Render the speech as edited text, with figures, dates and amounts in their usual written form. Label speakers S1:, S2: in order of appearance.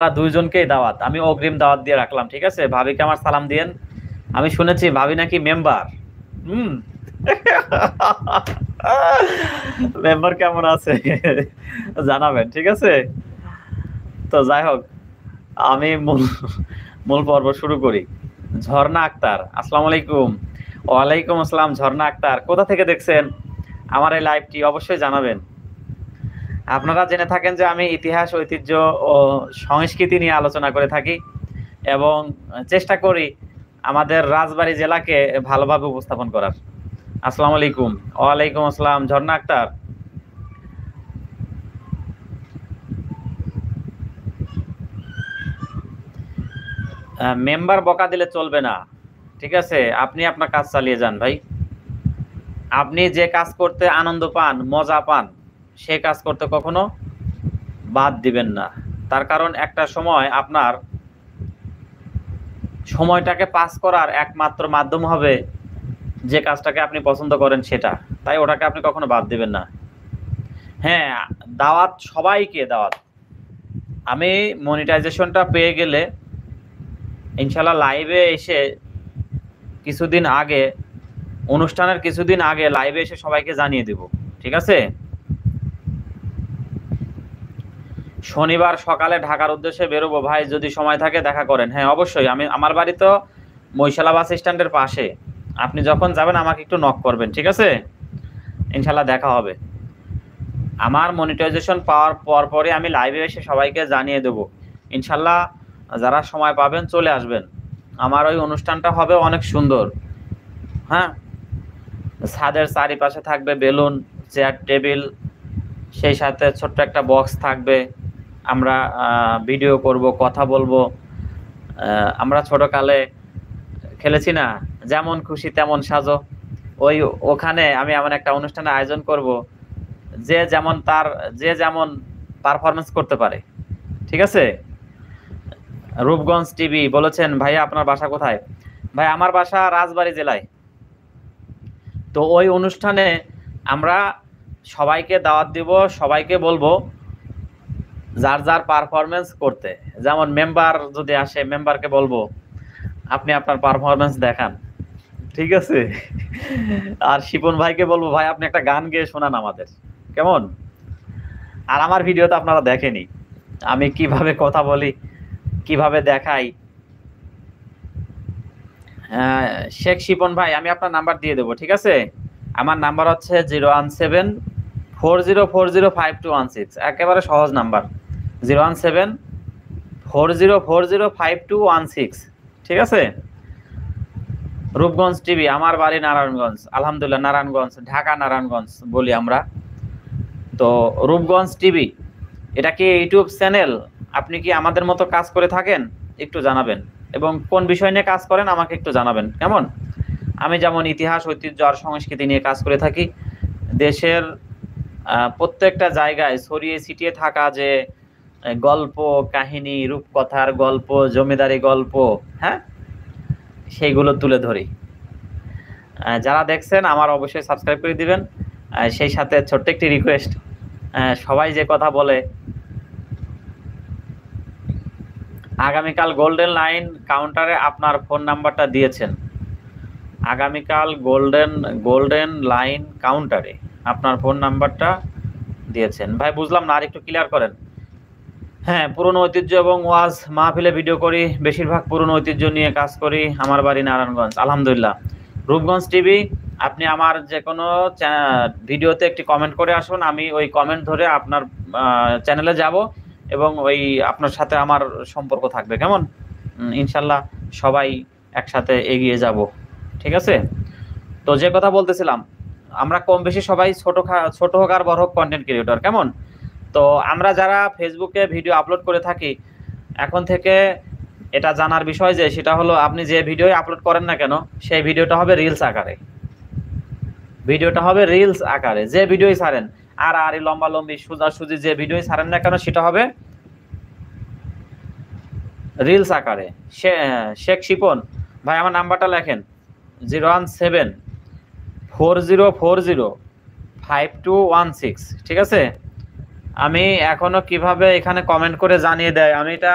S1: দুইজনকেই দাওয়াত, আমি অগ্রিম দাওয়াত দিয়ে রাখলাম, ঠিক আছে? ভাবিকে আমার সালাম দিয়েন। আমি শুনেছি ভাবি নাকি মেম্বার। হুম। মেম্বার কেমন আছে জানাবেন, ঠিক আছে? তো যাই হোক, আমি মূল মূল পর্ব শুরু করি। ঝর্ণা আক্তার, আসসালামু আলাইকুম। ওয়ালাইকুম আসসালাম। ঝর্ণা আক্তার কোথা থেকে দেখছেন আমার এই লাইভটি অবশ্যই জানাবেন। আপনারা জেনে থাকেন যে আমি ইতিহাস, ঐতিহ্য ও সংস্কৃতি নিয়ে আলোচনা করে থাকি এবং চেষ্টা করি আমাদের রাজবাড়ী জেলাকে ভালোভাবে উপস্থাপন করার। আসসালামু আলাইকুম। ওয়ালাইকুম আসসালাম। ঝর্ণা আক্তার, মেম্বার বকা দিলে চলবে না, ঠিক আছে? আপনি আপনার কাজ চালিয়ে যান ভাই। আপনি যে কাজ করতে আনন্দ পান, মজা পান, সে কাজ করতে কখনো বাদ দিবেন না। তার কারণ একটা সময় আপনার সময়টাকে পাস করার একমাত্র মাধ্যম হবে যে কাজটাকে আপনি পছন্দ করেন সেটা। তাই ওটাকে আপনি কখনো বাদ দিবেন না। হ্যাঁ, দাওয়াত, সবাইকে দাওয়াত। আমি মনিটাইজেশনটা পেয়ে গেলে ইনশাল্লাহ লাইভে এসে কিছুদিন আগে, অনুষ্ঠানের কিছুদিন আগে লাইভে এসে সবাইকে জানিয়ে দেব, ঠিক আছে? শনিবার সকালে ঢাকার উদ্দেশ্যে বেরোবো ভাই, যদি সময় থাকে দেখা করেন। হ্যাঁ অবশ্যই, আমার বাড়ি তো মহিশালা বাস স্ট্যান্ডের পাশে। আপনি যখন যাবেন আমাকে একটু নক করবেন, ঠিক আছে? ইনশাল্লাহ দেখা হবে। আমার মনিটাইজেশন পাওয়ার পরে আমি লাইভে এসে সবাইকে জানিয়ে দেব। ইনশাল্লাহ যারা সময় পাবেন চলে আসবেন। আমার ওই অনুষ্ঠানটা হবে অনেক সুন্দর। হ্যাঁ, ছাদের চারিপাশে থাকবে বেলুন, চেয়ার, টেবিল, সেই সাথে ছোট্ট একটা বক্স থাকবে। আমরা ভিডিও করব, কথা বলবো। আমরা ছোটকালে খেলেছি না, যেমন খুশি তেমন সাজো। ওখানে আমি এমন একটা অনুষ্ঠানের আয়োজন করব, যে যেমন পারফরমেন্স করতে পারে, ঠিক আছে? রূপগঞ্জ টিভি বলেছেন ভাইয়া আপনার বাসা কোথায়? ভাই আমার বাসা রাজবাড়ী জেলায়। তো ওই অনুষ্ঠানে আমরা সবাইকে দাওয়াত দিব, সবাইকে বলবো যার যার পারফরমেন্স করতে। যেমন মেম্বার যদি আসে, মেম্বারকে বলবো আপনি আপনার পারফরমেন্স দেখান, ঠিক আছে? আর শিপন ভাইকে বলবো ভাই আপনি একটা গান গেয়ে শোনান আমাদের, কেমন? আর আমার ভিডিও তো আপনারা দেখেনি, আমি কিভাবে কথা বলি, কিভাবে দেখাই। শেখ শিপন ভাই, আমি আপনার নাম্বার দিয়ে দেবো, ঠিক আছে? আমার নাম্বার হচ্ছে 01740405216। একেবারে সহজ নাম্বার, 01740405216, ঠিক আছে? রূপগঞ্জ টিভি, আমার বাড়ি নারায়ণগঞ্জ। আলহামদুলিল্লাহ, নারায়ণগঞ্জ, ঢাকা নারায়ণগঞ্জ বলি আমরা। তো রূপগঞ্জ টিভি, এটা কি ইউটিউব চ্যানেল? আপনি কি আমাদের মতো কাজ করে থাকেন? একটু জানাবেন, এবং কোন বিষয় নিয়ে কাজ করেন আমাকে একটু জানাবেন, কেমন? আমি যেমন ইতিহাস, ঐতিহ্য আর সংস্কৃতি নিয়ে কাজ করে থাকি। দেশের প্রত্যেকটা জায়গায় ছড়িয়ে ছিটিয়ে থাকা যে গল্প, কাহিনী, রূপকথার গল্প, জমিদারি গল্প, হ্যাঁ, সেইগুলো তুলে ধরি। যারা দেখছেন আমার অবশ্যই সাবস্ক্রাইব করে দিবেন। সেই সাথে ছোট্ট একটি রিকোয়েস্ট, সবাই যে কথা বলে আগামীকাল গোল্ডেন লাইন কাউন্টারে আপনার ফোন নাম্বারটা দিয়েছেন। আগামীকাল গোল্ডেন লাইন কাউন্টারে আপনার ফোন নাম্বারটা দিয়েছেন। ভাই বুঝলাম না, আর একটু ক্লিয়ার করেন। হ্যাঁ, পুরনো ঐতিহ্য এবং ওয়াজ মাহফিলে ভিডিও করি, বেশিরভাগ পুরনো ঐতিহ্য নিয়ে কাজ করি। আমার বাড়ি নারায়ণগঞ্জ। আলহামদুলিল্লাহ। রূপগঞ্জ টিভি, আপনি আমার যে কোনো ভিডিওতে একটি কমেন্ট করে আসুন, আমি ওই কমেন্ট ধরে আপনার চ্যানেলে যাব এবং ওই আপনার সাথে আমার সম্পর্ক থাকবে, কেমন? ইনশাল্লাহ সবাই একসাথে এগিয়ে যাব, ঠিক আছে? তো যে কথা বলতেছিলাম, আমরা কম বেশি সবাই ছোট হোক আর বড় হোক কন্টেন্ট ক্রিয়েটর, কেমন? তো আমরা যারা ফেসবুকে ভিডিও আপলোড করে থাকি, এখন থেকে এটা জানার বিষয় যে সেটা হলো আপনি যে ভিডিও আপলোড করেন না কেন, সেই ভিডিওটা হবে রিলস আকারে। যে ভিডিওই ছাড়েন, আর লম্বা লম্বি সোজাসুজি যে ভিডিওই ছাড়েন না কেন, সেটা হবে রিলস আকারে। শেখ শিপন ভাই, আমার নাম্বারটা লেখেন, 01740405216, ঠিক আছে? আমি এখনো কিভাবে এখানে কমেন্ট করে জানিয়ে দেয়, আমি এটা